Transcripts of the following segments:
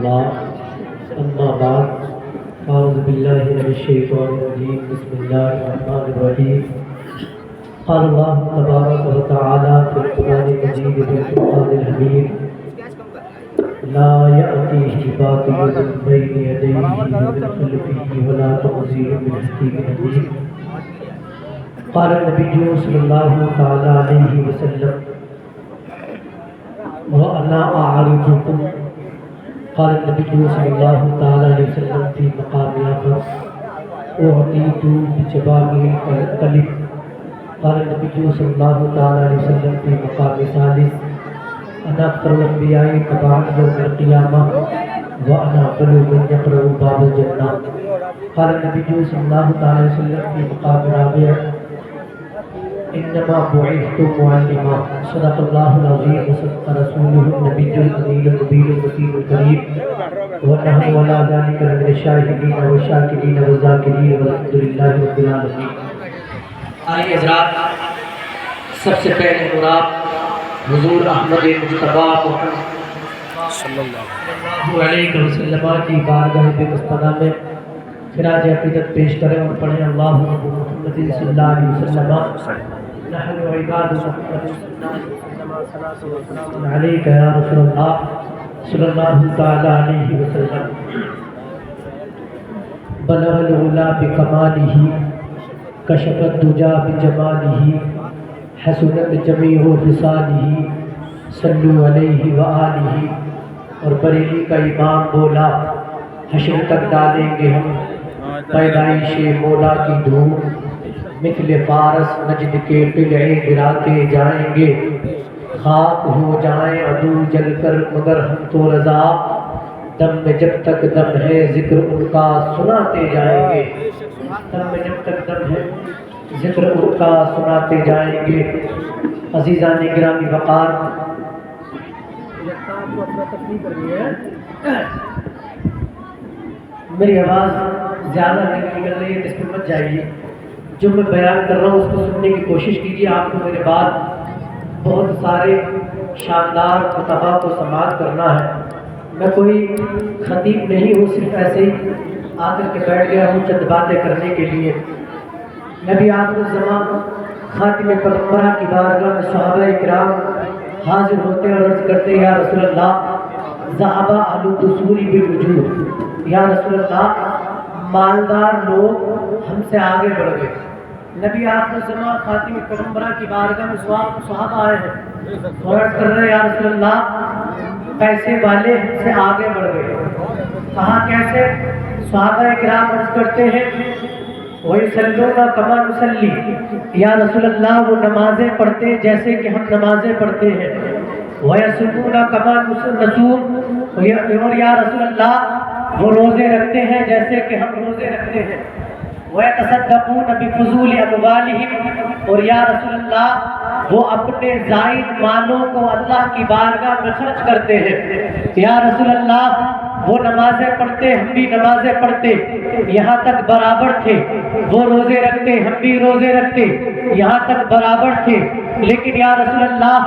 الله أما بعد أعوذ بالله من الشيطان الرجيم بسم الله الرحمن الرحيم قال الله تبارك وتعالى في القرآن المجيد والفرقان الحميد لا يأتيه الباطل من بين يديه ومن خلفه ولا تنزيل من حكيم حميد قال النبي صلى الله تعالى عليه وسلم وأنا أعرفكم قال النبي صلى الله تعالى عليه وسلم في مقام آخر أعطيت بجوامع الكلم قال النبي صلى الله تعالى عليه وسلم في مقام ثالث أنا أكثر الأنبياء تبعا يوم القيامة وأنا أول من يقرأ باب الجنة قال النبي صلى الله تعالى عليه وسلم في مقام رابع إنما بعثت معلما صدق الله العظيم وصدق رسوله النبي الأمين المبين المتين الكريم ونحن على ذلك من الشاهدين والشاكرين والذاكرين والحمد لله رب العالمين. آئیے حضرات، سب سے پہلے مراد حضور احمد مجتبی محمد صلی اللہ علیہ وسلم کی بارگاہ مصطفیٰ میں خراج عقیدت پیش کریں اور پڑھیں اللہم محمد صلی اللہ علیہ وسلم نحن عباد محمد صلی اللہ علیہ وسلم صلاۃ و سلام علیک یا رسول اللہ صلی اللہ تعالی علیہ وسلم. بلغ العلا بکمالہ کشف الدجا بجمالہ حسنت جمیع خصالہ صلو علیہ وآلہ. اور بریلی کا امام بولا حشر تک ڈالیں گے ہم پیدائش مولا کی دھوم مثل فارس نجد کے قلعے گراتے جائیں گے خاک ہو جائیں عدو جل کر مگر ہم تو رضا دم میں جب تک دم ہے ذکر ان کا سناتے جائیں گے دم میں جب تک دم ہے ذکر ان کا سناتے جائیں گے. عزیزان گرامی وقار میری آواز زیادہ نہیں نکل رہی ہے، اس پہ مت جائیے. جو میں بیان کر رہا ہوں اس کو سننے کی کوشش کیجیے. آپ کو میرے بعد بہت سارے شاندار خطبہ کو سماعت کرنا ہے. میں کوئی خطیب نہیں ہوں، صرف ایسے ہی آ کر کے بیٹھ گیا ہوں چند باتیں کرنے کے لیے. نبی آخر الزمان خاتم پیغمبرہ کی بارگاہ میں صحابہ کرام حاضر ہوتے اور عرض کرتے یا رسول اللہ ذهب اهل الدثور بالوجود. یا رسول اللہ مالدار لوگ ہم سے آگے بڑھ گئے. نبی آخر الزمان خاتم پیغمبرہ کی بارگاہ میں صحابہ آئے ہیں اور عرض کر رہے یا رسول اللہ پیسے والے ہم سے آگے بڑھ گئے. کہا کیسے؟ صحابہ کرام عرض کرتے ہیں وَيُصَلُّونَ كَمَا نُصَلِّي. یا رسول اللہ وہ نمازیں پڑھتے جیسے کہ ہم نمازیں پڑھتے ہیں. وَيَصُومُونَ كَمَا نَصُومُ. اور یا رسول اللہ وہ روزے رکھتے ہیں جیسے کہ ہم روزے رکھتے ہیں. وَيَتَصَدَّقُونَ بِفُضُولِ أَمْوَالِهِمْ. اور یا رسول اللہ وہ اپنے زائد مالوں کو اللہ کی بارگاہ میں خرچ کرتے ہیں. یا رسول اللہ وہ نمازیں پڑھتے ہم بھی نمازیں پڑھتے یہاں تک برابر تھے. وہ روزے رکھتے ہم بھی روزے رکھتے یہاں تک برابر تھے. لیکن یا رسول اللہ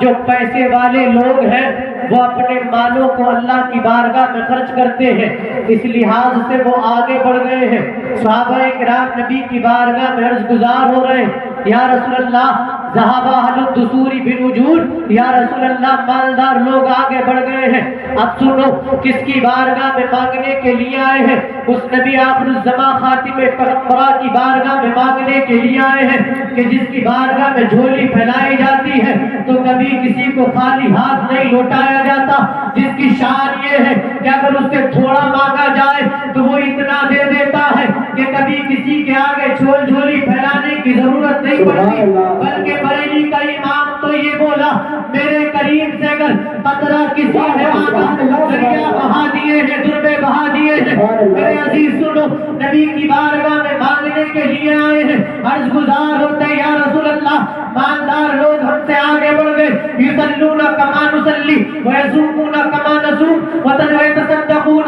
جو پیسے والے لوگ ہیں وہ اپنے مالوں کو اللہ کی بارگاہ میں خرچ کرتے ہیں، اس لحاظ سے وہ آگے بڑھ گئے ہیں. صحابہ کرام نبی کی بارگاہ میں عرض گزار ہو رہے ہیں یا رسول اللہ ذهب اهل الدثور بالوجود. یا رسول اللہ مالدار لوگ آگے بڑھ گئے ہیں. اب سنو کس کی بارگاہ میں مانگنے کے لیے آئے ہیں؟ اس نبی آخر الزمان خاتم پیغمبرہ کی بارگاہ میں مانگنے کے لیے آئے ہیں کہ جس کی بارگاہ میں جھولی پھیلائی جاتی ہے تو کبھی کسی کو خالی ہاتھ نہیں لوٹایا جاتا. جس کی شان یہ ہے کہ اگر اس سے تھوڑا مانگا جائے تو وہ اتنا دے دیتا ہے کہ کبھی کسی کے آگے جھولی پھیلانے کی ضرورت نہیں پڑتی. بلکہ بریلی کا امام تو یہ بولا میرے کریم سے اگر قطرہ کسی نے مانگا دریا بہا دیے ہیں، دربے بہا دیے ہیں. میرے عزیز سنو نبی کی بارگاہ میں مانگنے کے لیے آئے ہیں. عرض گزار ہوتے یا رسول اللہ مالدار لوگ ہم سے آگے بڑھ گئے. یصلون کما نصلی ویصومون کما نصوم ویتصدقون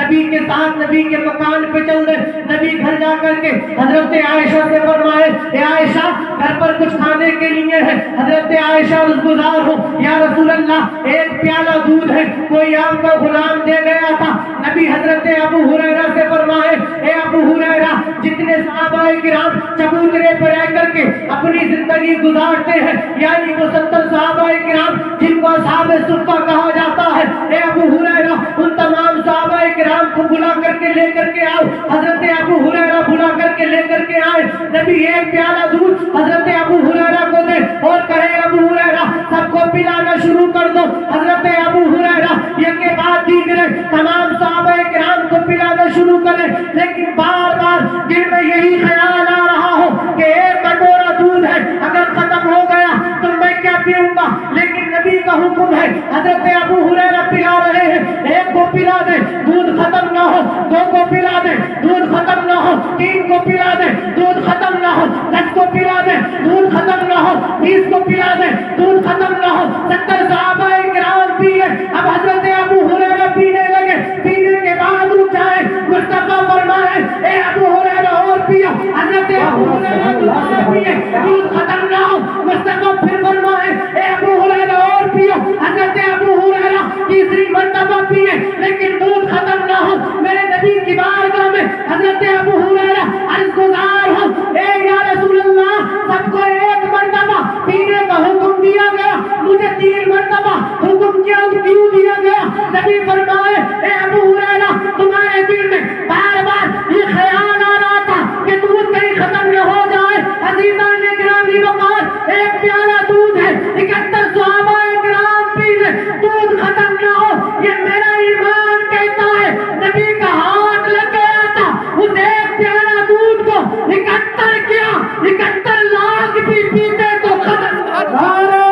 نبی کے ساتھ نبی کے مکان پہ چل دے. نبی گھر جا کر کے حضرت عائشہ سے فرمائے اے عائشہ گھر پر کچھ کھانے کے لیے ہے. حضرت عائشہ گزار ہو یا رسول اللہ ایک پیالہ دودھ ہے کوئی آپ کا غلام دے گیا تھا. نبی حضرت ابو ہریرہ سے فرمائے اے ابو ہریرہ جتنے صحابہ کرام چبوترے پر رہ کر کے اپنی زندگی گزارتے ہیں یعنی وہ 70 صحابہ کرام جن کو اصحاب صفہ کہا جاتا ہے, اے ابو ہریرہ ان تمام صحابہ کرام کو بلا کر کے لے کر کے آؤ. حضرت ابو ہریرہ بلا کر کے لے کر کے آئے. نبی ایک پیالہ دودھ حضرت ابو ہریرہ کو دے اور کہے ابو ہریرہ سب کو پلانا شروع کر دو. حضرت ابو ہریرہ یہ کے بعد دیگرے تمام صحابہ کرام کو پلانا شروع کرے, لیکن بار بار دل میں یہی خیال آ رہا ہو کہ ایک کٹورا دودھ ہے اگر ختم ہو گیا تو میں کیا پیوں گا. لیکن نبی کا حکم ہے حضرت ابو ہریرہ پلا رہے ہیں ایک کو پلا دے دودھ ختم نہ ہو, 2 کو پلا دے دودھ ختم نہ ہو, 3 کو پلا دے دودھ ختم نہ ہو, 10 کو پلا دے دودھ ختم نہ ہو, 20 کو پلا دے دودھ ختم نہ ہو. 70 صحابہ کرام پیے. اب حضرت ابو ہریرہ پینے لگے. پینے کے بعد اٹھ جائے مصطفیٰ فرمائے اے ابو ہریرہ اور پیو. حضرت ابو ہریرہ دوبارہ پیے دودھ ختم نہ ہو. مصطفیٰ پھر فرمائے اے ابو ہریرہ اور پیو. حضرت ابو ہریرہ تیسری مرتبہ پیے لیکن دودھ ختم نہ ہو. میرے نبی کی بارگاہ میں حضرت ابو ہریرہ عرض گزار ہو اے یا رسول اللہ سب کو ایک مرتبہ پینے کا حکم دیا گیا, مجھے 3 مرتبہ حکم کیوں دیا گیا؟ نبی فرمائے اے ابو ہریرہ تمہارے دل میں بار بار یہ خیال آ رہا تھا کہ دودھ کہیں ختم نہ ہو جائے. عزیزان گرامی وقار ایک پیالہ دودھ ہے 71 صحابہ کرام پی لے دودھ ختم نہ ہو. یہ میرا ایمان کہتا ہے نبی کا ہاتھ لگ گیا تھا اس ایک پیالہ دودھ کو 71 کیا 71 لاکھ بھی پیتے تو ختم. نعرہ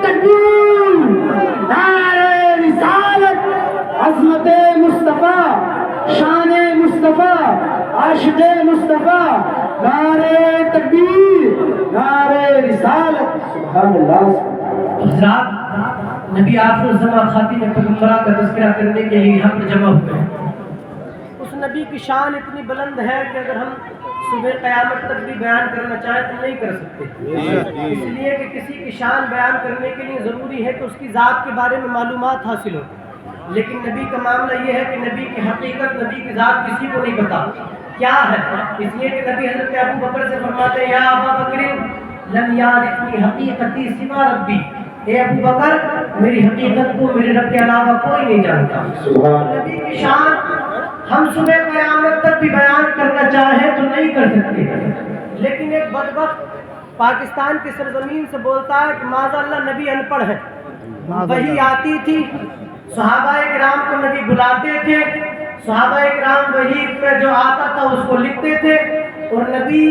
تکبیر, نعرہ رسالت, عظمت مصطفیٰ, شان مصطفیٰ, عاشق مصطفیٰ. نعرہ تکبیر, نعرہ رسالت. سبحان اللہ. حضرات نبی آخر الزمان خاتم پیغمبرہ کا تذکرہ کرنے کے لیے یہاں پر جمع ہوئے ہیں. اس نبی کی شان اتنی بلند ہے کہ اگر ہم صبح قیامت تک بھی بیان کرنا چاہیں تو نہیں کر سکتے, اس لیے کہ کسی کی شان بیان کرنے کے لیے ضروری ہے کہ اس کی ذات کے بارے میں معلومات حاصل ہو. لیکن نبی کا معاملہ یہ ہے کہ نبی کی حقیقت نبی کی ذات کسی کو نہیں پتا کیا ہے. اس لیے کہ نبی حضرت ابو بکر سے فرماتے ہیں یا ابا بکر لم یعرفنی حقیقتی سوا ربی, اے ابو بکر میری حقیقت کو میرے رب کے علاوہ کوئی نہیں جانتا. نبی کی شان ہم صبح قیامت تک بھی بیان کرنا چاہیں تو نہیں کر سکتے. لیکن ایک بدبخت پاکستان کی سرزمین سے بولتا ہے کہ معاذ اللہ نبی ان پڑھ ہے. وہی آتی تھی صحابہ کرام کو نبی بلاتے تھے, صحابہ کرام وہی میں جو آتا تھا اس کو لکھتے تھے اور نبی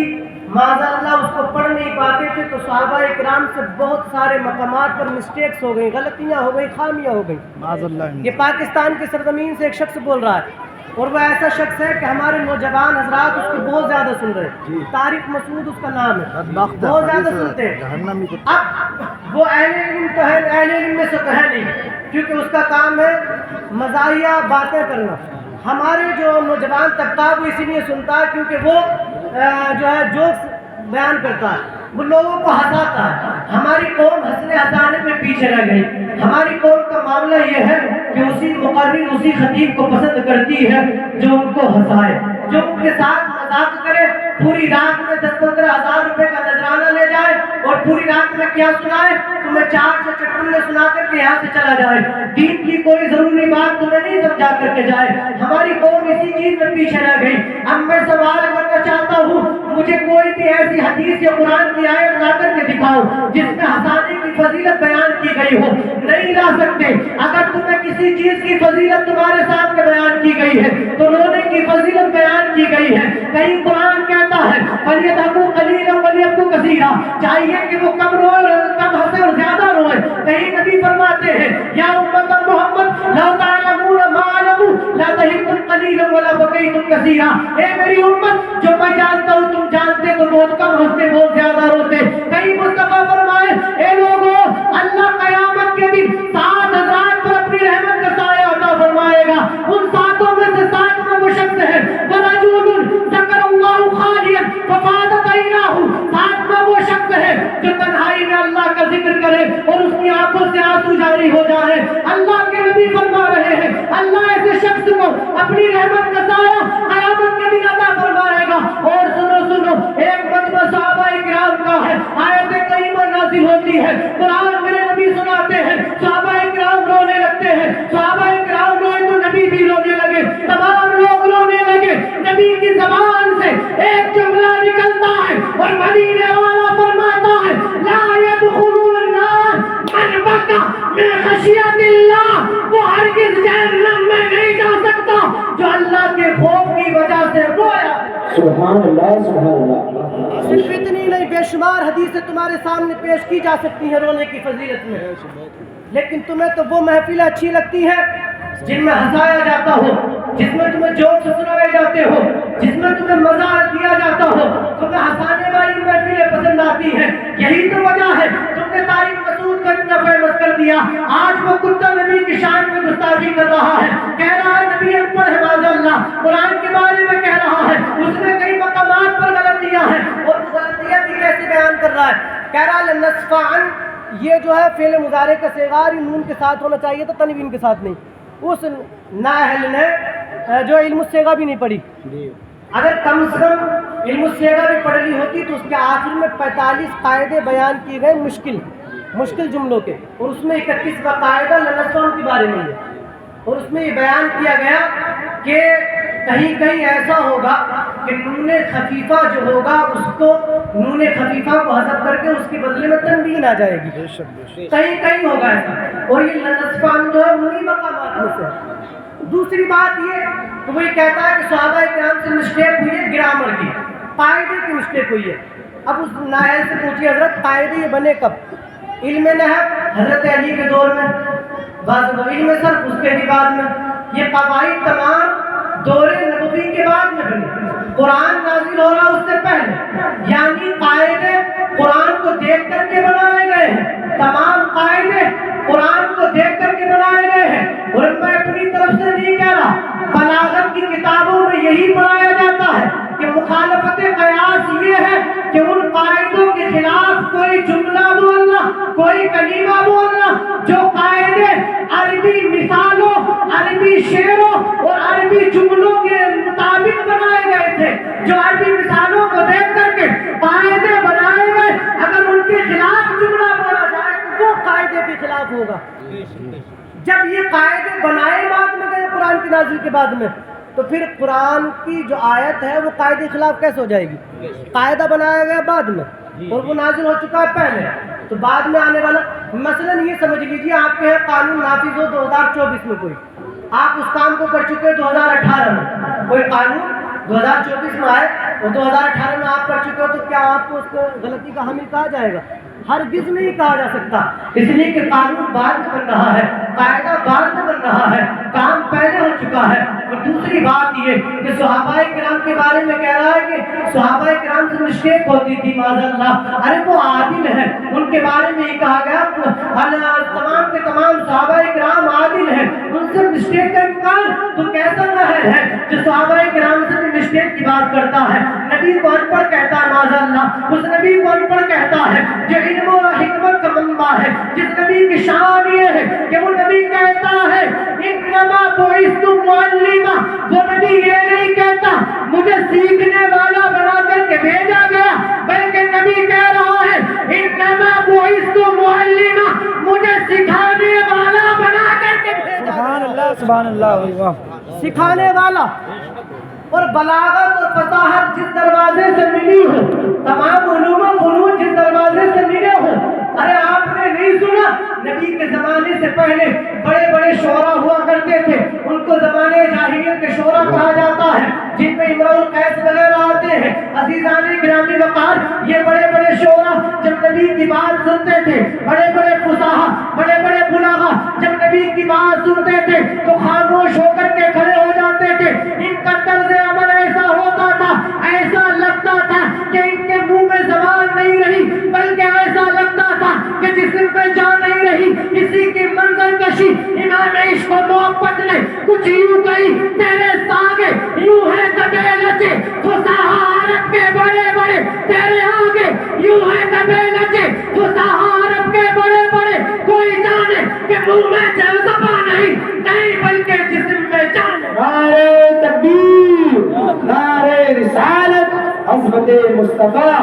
معاذ اللہ اس کو پڑھ نہیں پاتے تھے. تو صحابہ کرام سے بہت سارے مقامات پر مسٹیکس ہو گئی, غلطیاں ہو گئی, خامیاں ہو گئی. یہ پاکستان کی سرزمین سے ایک شخص بول رہا ہے اور وہ ایسا شخص ہے کہ ہمارے نوجوان حضرات اس کو بہت زیادہ سن رہے ہیں. طارق مسعود اس کا نام ہے, بہت زیادہ سنتے ہیں. اب وہ اہل علم میں سے کہے نہیں کیونکہ اس کا کام ہے مزاحیہ باتیں کرنا. ہمارے جو نوجوان طبقہ وہ اسی لیے سنتا ہے کیونکہ وہ جو ہے جوکس بیان کرتا ہے, وہ لوگوں کو ہنساتا ہے. ہماری قوم ہنسنے ہنسانے میں پیچھے رہ گئی. ہماری قوم کا معاملہ یہ ہے کہ اسی مقرر اسی خطیب کو پسند کرتی ہے جو ان کو ہنسائے, جو ان کے ساتھ مذاق کرے, پوری رات میں 10-15 ہزار روپے کا نذرانہ لے جائے اور پوری رات میں کیا سنائے تمہیں 4 چٹکلے سنا کر کے یہاں سے چلا جائے. دین کی کوئی ضروری بات تمہیں نہیں سمجھا کر کے جائے. ہماری قوم اسی چیز میں پیچھے رہ گئی. اب میں سوال کرنا چاہتا ہوں مجھے کوئی بھی ایسی حدیث یا قرآن کی آیت لا کر کے دکھاؤ جس میں ہنسانے کی فضیلت بیان کی گئی ہو. نہیں لا سکتے. اگر تمہیں کسی چیز کی فضیلت تمہارے سامنے بیان کی گئی ہے تو رونے کی فضیلت بیان کی گئی ہے. کہیں قرآن کہتا ہے فَلْيَضْحَكُوا قَلِيلًا وَلْيَبْكُوا كَثِيرًا, چاہیے کہ وہ کم روئے کم ہنسے اور زیادہ روئے. کہیں نبی فرماتے ہیں یا امت محمد لَوْ تَعْلَمُونَ مَا أَعْلَمُ لَا ضَحِكْتُمْ قَلِيلًا وَلَا بَكَيْتُمْ كَثِيرًا. اے میری امت جو میں جانتا ہوں تم جانتے تو بہت کم ہنستے بہت زیادہ روتے. کہیں مصطفیٰ فرمائے اے لوگوں اللہ قیامت کے دن 7 حضرات پر اپنی رحمت کا سایہ عطا فرمائے گا. ان 7 میں سے جاری ہو جائے. اللہ کے نبی فرما رہے ہیں اللہ ایسے شخص کو اپنی رحمت کا سایہ قیامت کے دن عطا فرمائے گا. اور سنو ایک مجمع صحابہ کرام کا ہے, آیت کریمہ نازل ہوتی ہے, قرآن میرے نبی سناتے ہیں, صحابہ کرام رونے لگتے ہیں. صحابہ کرام روئے تو نبی بھی رونے لگے, تمام لوگ رونے لگے. نبی کی زبان سے ایک جملہ نکلتا ہے اور مدینے والا فرماتا ہے لا يدخل النار من بکا من خشیت اللہ, وہ ہرگز جہنم میں نہیں جا سکتا جو اللہ کے خوف کی وجہ سے رویا. سبحان اللہ سبحان اللہ. صرف اتنی نہیں, بے شمار حدیثیں تمہارے سامنے پیش کی جا سکتی ہیں رونے کی فضیلت میں, لیکن تمہیں تو وہ محفلیں اچھی لگتی ہیں جن میں ہنسایا جاتا ہو, جس میں تمہیں جوک سنائے جاتے ہو, جس میں تمہیں مزہ دیا جاتا ہو. تمہیں ہنسانے والی محفلیں پسند آتی ہیں. یہی تو وجہ ہے تم نے طارق مسعود کو اتنا فیمس کر دیا. آج وہ کتا نبی کی شان میں گستاخی کر رہا ہے, کہہ رہا ہے نبی اکبر ہے معاذ اللہ, قرآن کے بارے میں کہہ رہا ہے, اس نے کئی مقامات پر غلطیاں ہیں اور غلطیاں بھی کیسے بیان کر رہا ہے. کہہ رہا ہے لنصفعن, یہ جو ہے فعل مضارع کا صیغہ نون کے ساتھ ہونا چاہیے تھا, تنوین کے ساتھ نہیں. اس نااہل نے جو علم الصیغہ بھی نہیں پڑھی, اگر کم از کم علم الصیغہ بھی پڑھ لی ہوتی تو اس کے آخر میں 45 قاعدے بیان کیے گئے مشکل جملوں کے, اور اس میں 31 کا قاعدہ لنصفعن کے بارے میں ہے. اور اس میں یہ بیان کیا گیا کہ کہیں ایسا ہوگا کہ نون خفیفہ جو ہوگا اس کو نون خفیفہ کو حذف کر کے اس کے بدلے میں تنوین آ جائے گی. کہیں ہوگا ایسا, اور یہ لنصفعن جو ہے انہی مقامات میں سے. دوسری بات یہ کہ وہ یہ کہتا ہے کہ صحابہ کرام سے مسٹیک ہوئی ہے گرامر کی, قاعدے کی مسٹیک ہوئی ہے. اب اس نااہل سے پوچھیے حضرت قاعدے یہ بنے کب؟ علم نحو حضرت علی کے دور میں, علم صرف اس کے بھی بعد میں, یہ قواعد تمام دور نبوی کے بعد میں بنے. قرآن نازل ہو رہا اس سے پہلے, یعنی قاعدے قرآن کو دیکھ کر کے بنائے گئے ہیں. تمام قاعدے قرآن کو دیکھ کر کے بنائے گئے ہیں. اور میں اپنی طرف سے نہیں کہہ رہا, بلاغت کی کتابوں میں یہی پڑھایا جاتا ہے کہ مخالفت قیاس یہ ہے کہ ان قاعدوں کے خلاف کوئی جملہ بولنا, کوئی کلمہ بولنا جو قاعدے عربی مثالوں, عربی شعروں اور عربی جملوں کے مطابق بنائے گئے تھے, جو عربی مثالوں کو دیکھ کر کے قاعدے بنائے گئے, اگر ان کے خلاف جملہ بولا جائے تو وہ قاعدے کے خلاف ہوگا. جب یہ قاعدے بنائے بعد میں گئے قرآن کی نازل کے بعد میں, تو پھر قرآن کی جو آیت ہے وہ قاعدے کے خلاف کیسے ہو جائے گی؟ قاعدہ بنایا گیا بعد میں اور وہ نازل ہو چکا ہے پہلے, تو بعد میں آنے والا مثلا یہ سمجھ لیجیے آپ کے قانون نافذ ہو 2024 میں, کوئی آپ اس کام کو کر چکے 2018 میں, کوئی قانون 2024 میں آئے اور 2018 میں آپ کر چکے ہو, تو کیا آپ کو اس کو غلطی کا حامل کہا جائے گا؟ ہرگز نہیں کہا جا سکتا, اس لیے کہ قانون بعد میں بن رہا ہے, قاعدہ بعد میں بن رہا ہے, کام پہلے ہو چکا ہے. اور دوسری بات یہ کہ صحابہ کرام کے بارے میں کہہ رہا ہے کہ صحابہ کرام سے مسٹیک ہوتی تھی معاذ اللہ, ارے وہ عادل ہیں, ان کے بارے میں یہ کہا گیا تمام کے تمام صحابہ کرام عادل ہیں, ان سے مسٹیک کا امکان تو کیسا نااہل ہے جو صحابہ کرام سے بھی مسٹیک کی بات کرتا ہے. نبی کو ان پڑھ کہتا ہے معاذ اللہ, اس نبی کو ان پڑھ کہتا ہے جو علم و حکمت کا منبع ہے, جس نبی کی شان یہ ہے کہ وہ نبی کہتا ہے انما بعثت معلما, وہ نبی یہ نہیں کہتا مجھے سیکھنے والا بنا کر کے بھیجا گیا, بلکہ نبی کہہ رہا ہے انما بعثت معلما, مجھے سکھانے والا بنا کر کے بھیجا. سبحان اللہ سبحان اللہ. سکھانے والا. اور بلاغت اور فصاحت جس دروازے سے ملی ہو, تمام علوم و فنون جس دروازے سے ملے ہو, ارے آپ نے نہیں سنا نبی کے زمانے سے پہلے بڑے بڑے شعراء ہوا کرتے تھے, ان کو زمانے جاہلیت کے شعراء کہا جاتا ہے, جن میں امرؤ القیس وغیرہ آتے ہیں. عزیزان گرامی وقار, یہ بڑے بڑے شعراء جب نبی کی بات سنتے تھے, بڑے بڑے فصاحہ, بڑے بڑے بلاغا جب نبی کی بات سنتے تھے تو خاموش ہو کر کے کھڑے ہو جاتے تھے. ان کا طرز عمل ایسا ہوتا تھا, ایسا لگتا تھا کہ ان کے منہ میں زبان نہیں رہی, بلکہ ایسا لگتا تھا کہ جسم پہ جان نہیں رہی. اسی کی منظر کشی امام عشق و محبت نے کچھ یوں کہی, تیرے ساگے یوں ہے دبے لچے, فصاحہ عرب کے بڑے بڑے تیرے آگے یوں ہے دبے لچے, فصاحہ عرب کے بڑے بڑے کوئی جانے کہ منہ میں زبان نہیں بلکہ جسم میں جان ہے۔ نعرہ تکبیر، نعرہ رسالت، عظمت مصطفیٰ،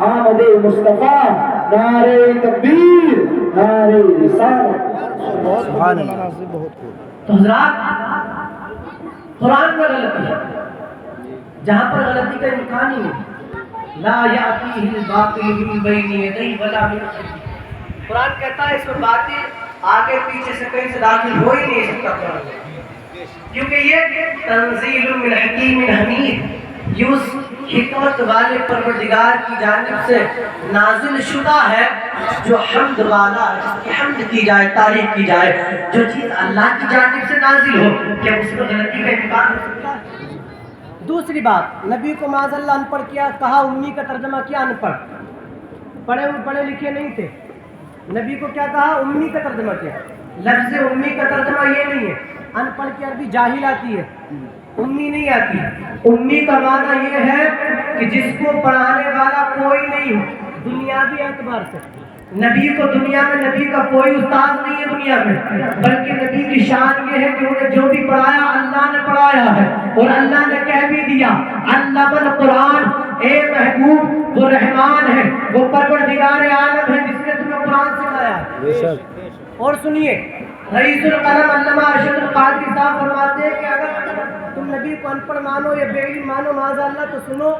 آمد مصطفیٰ، نعرہ تکبیر، نعرہ رسالت۔ سبحان اللہ۔ تو حضرات قرآن میں غلطی ہے، جہاں پر غلطی کا امکان ہی نہیں، لا یأتیہ الباطل من بین یدیہ ولا من خلفہ۔ قرآن کہتا ہے اس میں باتیں آگے پیچھے سے کہیں سے داخل ہو ہی نہیں سکتا قرآن میں، کیونکہ یہ تنزیل من حکیم حمید، یہ اس حکمت والے پروردگار کی جانب سے نازل شدہ ہے جو حمد والا ہے، جس کی حمد کی جائے، تعریف کی جائے۔ جو چیز اللہ کی جانب سے نازل ہو کیا اس میں غلطی کا امکان ہو سکتا ہے؟ دوسری بات، نبی کو معاذ اللہ ان پڑھ کیا کہا، امی کا ترجمہ کیا ان پڑھ، پڑھے لکھے نہیں تھے، نبی کو کیا کہا، امی کا ترجمہ کیا۔ لفظ امی کا ترجمہ یہ نہیں ہے، ان پڑھ کی عربی جاہل آتی ہے، امی نہیں آتی۔ امی کا معنی یہ ہے کہ جس کو پڑھانے والا کوئی نہیں ہو دنیاوی اعتبار سے۔ نبی کو دنیا میں نبی کا کوئی استاد نہیں ہے دنیا میں، بلکہ نبی کی شان یہ ہے کہ انہیں جو بھی پڑھایا اللہ نے پڑھایا ہے، اور اللہ نے کہہ بھی دیا علم القرآن، اے محبوب وہ رحمان ہے، وہ پروردگار عالم ہے جس نے تمہیں قرآن سکھایا ہے۔ اور سنیے، رئیس القلم علامہ ارشد القادری صاحب فرماتے ہیں کہ اگر تم نبی کو ان پڑھ مانو یا بے علم مانو معاذ اللہ، تو سنو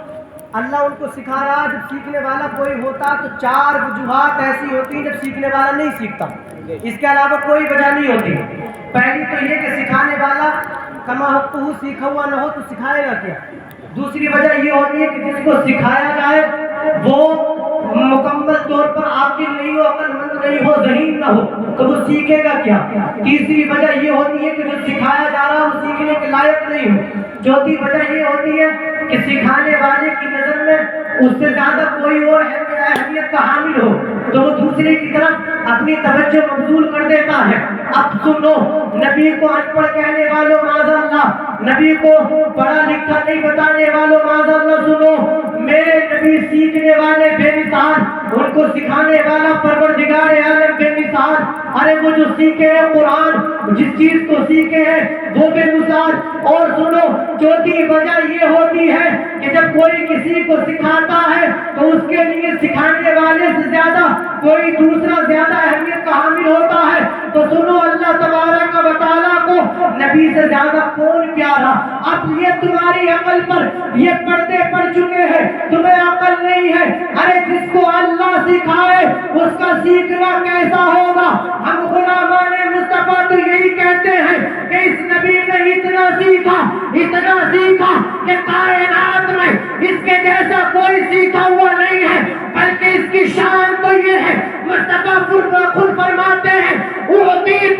اللہ ان کو سکھا رہا، جب سیکھنے والا کوئی ہوتا تو 4 وجوہات ایسی ہوتی ہیں جب سیکھنے والا نہیں سیکھتا، اس کے علاوہ کوئی وجہ نہیں ہوتی۔ پہلی تو یہ کہ سکھانے والا کما حق ہو، سیکھا ہوا نہ ہو تو سکھائے گا کیا۔ دوسری وجہ یہ ہوتی ہے کہ جس کو سکھایا جائے وہ مکمل طور پر عاقل نہیں ہو، عقل مند نہیں ہو، ذہین نہ ہو، تو وہ سیکھے گا کیا۔ تیسری وجہ یہ ہوتی ہے کہ جو سکھایا جا رہا ہے وہ سیکھنے کے لائق نہیں ہو۔ چوتھی وجہ یہ ہوتی ہے کہ سکھانے والے کی نظر میں اس سے زیادہ کوئی اور اہمیت کا حامل ہو تو وہ دوسرے کی طرف اپنی توجہ مبذول کر دیتا ہے۔ اب سنو، نبی کو ان پڑھ کہنے والوں معاذ اللہ، نبی کو پڑھا لکھا نہیں بتانے والوں معاذ اللہ، سنو، میرے نبی سیکھنے والے بے مثال، ان کو سکھانے والا پروردگار عالم بے مثال۔ ارے وہ جو سیکھے ہیں قرآن، جس چیز کو سیکھے ہیں وہ بے مثال۔ اور سنو، چوتھی وجہ یہ ہوتی ہے کہ جب کوئی کسی کو سکھاتا ہے تو اس کے لیے سکھانے والے سے زیادہ کوئی دوسرا زیادہ اہمیت کا حامل ہوتا ہے۔ تو سنو، اللہ تبارک و تعالیٰ کو نبی سے زیادہ کون پیارا۔ اب یہ تمہاری عقل پر یہ پردے پڑ چکے ہیں، تمہیں عقل نہیں ہے۔ ارے جس کو اللہ سکھائے اس کا سیکھنا کیسا ہوگا۔ ہم غلامان مصطفیٰ تو یہی کہتے ہیں کہ اس نبی نے اتنا سیکھا کہ کائنات میں اس کے جیسا کوئی سیکھا ہوا نہیں ہے، بلکہ اس کی شان تو یہ ہے، مصطفیٰ خود فرماتے ہیں اعطیت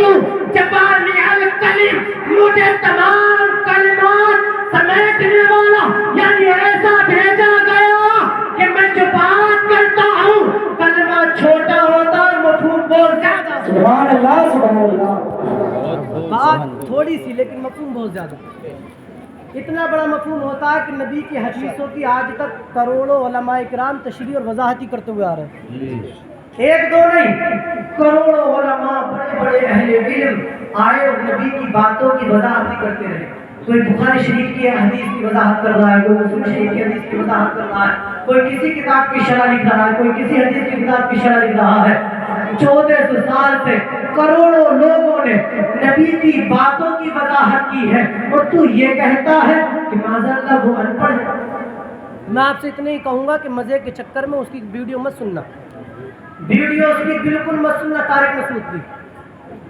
جوامع الکلم، مجھے تمام کلمات سمیٹنے والا، یعنی ایسا بھیجا گیا کہ میں جو بات کرتا ہوں کلمہ چھوٹا ہوتا اور مفہوم بہت زیادہ۔ سبحان اللہ، سبحان اللہ۔ بات تھوڑی سی لیکن مفہوم بہت زیادہ، اتنا بڑا مفہوم ہوتا ہے کہ نبی کی حدیثوں کی آج تک کروڑوں علماء کرام تشریح اور وضاحتی کرتے ہوئے آ رہے ہیں، ایک دو نہیں، کروڑوں علماء بڑے بڑے اہل علم آئے اور نبی کی باتوں کی وضاحت کرتے رہے۔ کوئی بخاری شریف کی حدیث کی وضاحت کر رہا ہے، کوئی مسلم شریف کی حدیث کی وضاحت کر رہا ہے، کوئی کسی کتاب کی شرح لکھ رہا ہے، کوئی کسی حدیث کی کتاب کی شرح لکھ رہا ہے۔ 1400 سال سے کروڑوں لوگوں نے نبی کی باتوں کی وضاحت کی ہے، اور تو یہ کہتا ہے کہ معاذ اللہ وہ ان پڑھ ہے۔ میں آپ سے اتنا ہی کہوں گا کہ مزے کے چکر میں اس کی ویڈیو مت سننا، ویڈیو اس کی بالکل مت سننا۔ طارق مسعود کی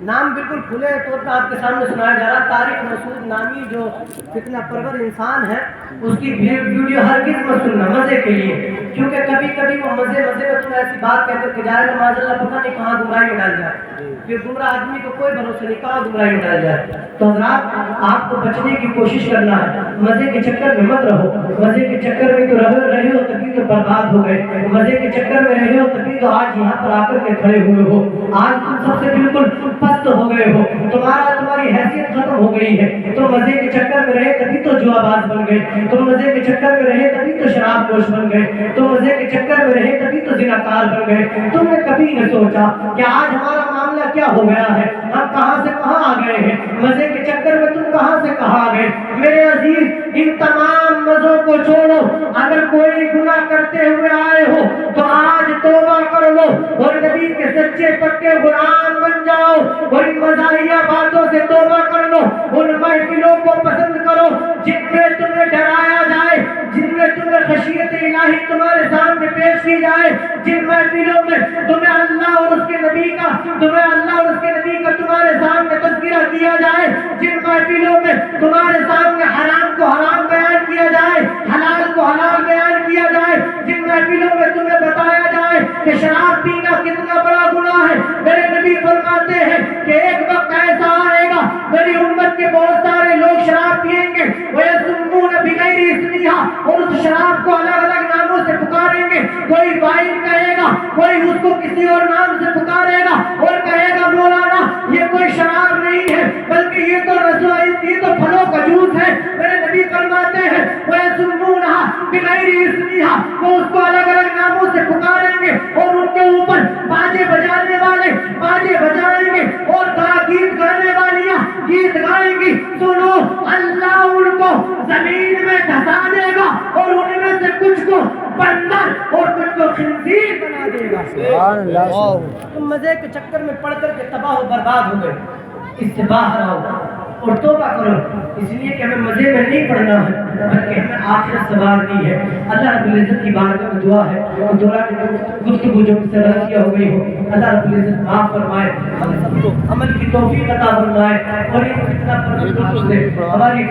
نام بالکل کھلے طور پر آپ کے سامنے سنایا جا رہا، طارق مسعود نامی جو فتنہ پرور انسان ہے، اس کی ویڈیو ہرگز مت سننا مزے کے لیے، کیونکہ کبھی کبھی وہ مزے میں تمہیں ایسی بات کہہ کر کے جائے گا معاذ اللہ پتہ نہیں کہاں گمراہی میں ڈال جائے، کہ گمراہ آدمی کو کوئی بھروسہ نہیں کہاں گمراہی میں ڈال جائے۔ تو حضرات آپ کو بچنے کی کوشش کرنا ہے، مزے کے چکر میں مت رہو، مزے کے چکر میں تو رہے ہو تبھی تو برباد ہو گئے، مزے کے چکر میں رہے ہو تبھی تو آج یہاں پر آ کر کے کھڑے ہوئے ہو، آج تم سب سے بالکل پست ہو گئے ہو، تمہاری حیثیت ختم ہو گئی ہے۔ تم مزے کے چکر میں رہے تبھی تو جوا باز بن گئے، تم مزے کے چکر میں رہے تبھی تو شراب نوش بن گئے، تم مزے کے چکر میں رہے تبھی تو زناکار بن گئے۔ تم نے کبھی نہ سوچا کہ آج ہمارا معاملہ کیا ہو گیا ہے؟ ہم کہاں سے کہاں آ گئے ہیں؟ مزے کے چکر میں تم کہاں سے کہاں آ گئے؟ میرے عزیز ان تمام مزوں کو چھوڑو، اگر کوئی گناہ کرتے ہوئے آئے ہو تو آج توبہ کر لو اور نبی کے سچے پکے غلام بن جاؤ، اور ان مزاحیہ باتوں سے توبہ کر لو، ان محفلوں کو پسند کرو جن میں تمہیں ڈرایا جائے، جن میں تمہیں خشیت الہی تمہارے سامنے پیش کی جائے، جن محفلوں میں تمہیں اللہ اور اس کے نبی کا تمہارے سامنے تذکرہ کیا جائے، جن محفلوں میں تمہارے سامنے حرام کو حرام بیان کیا جائے، حلال کو حلال بیان کیا جائے، جن محفلوں میں تمہیں بتایا جائے کہ شراب پینا کتنا بڑا گناہ ہے، میرے نبی فرماتے ہیں کہ ایک وقت ایسا آئے گا میری امت کے بہت سارے لوگ شراب پیئیں گے، وَيَسُمُّونَ بِغَيْرِ اسْمِهَا، اور اس شراب کو الگ الگ ناموں سے پکاریں گے، کوئی وائن کہے گا، کوئی اس کو کسی اور نام سے پکارے گا اور کہے گا مولانا یہ کوئی شراب نہیں ہے بلکہ یہ تو پھلوں کا جوس ہے۔ میرے نبی فرماتے ہیں وَيَسُمُّونَهَا بِغَيْرِ اسْمِهَا، وہ اس کو الگ الگ ناموں سے پکاریں گے اور ان کے اوپر باجے بجانے والے باجے بجائیں گے اور گیت گانے والیاں گیت گائیں گی۔ سنو، اللہ ان کو زمین میں دھسا دے گا اور ان میں سے کچھ کو بندر اور کچھ کو خنزیر بنا دے گا۔ سبحان اللہ۔ تم مزے کے چکر میں پڑ کر کے تباہ و برباد ہو گئے، اس سے باہر آؤ اور توبہ کرو، اس لیے کہ ہمیں مزے میں نہیں پڑنا ہے بلکہ ہمیں آخرت سنوارنی ہے۔ اللہ رب العزت کی بارگاہ میں دعا ہے اور دعا کی گفتگو جو سے غلطیاں ہو گئی ہو اللہ رب العزت معاف فرمائے، ہم سب کو عمل کی توفیق عطا فرمائے اور یہ فتنہ پر سے ہماری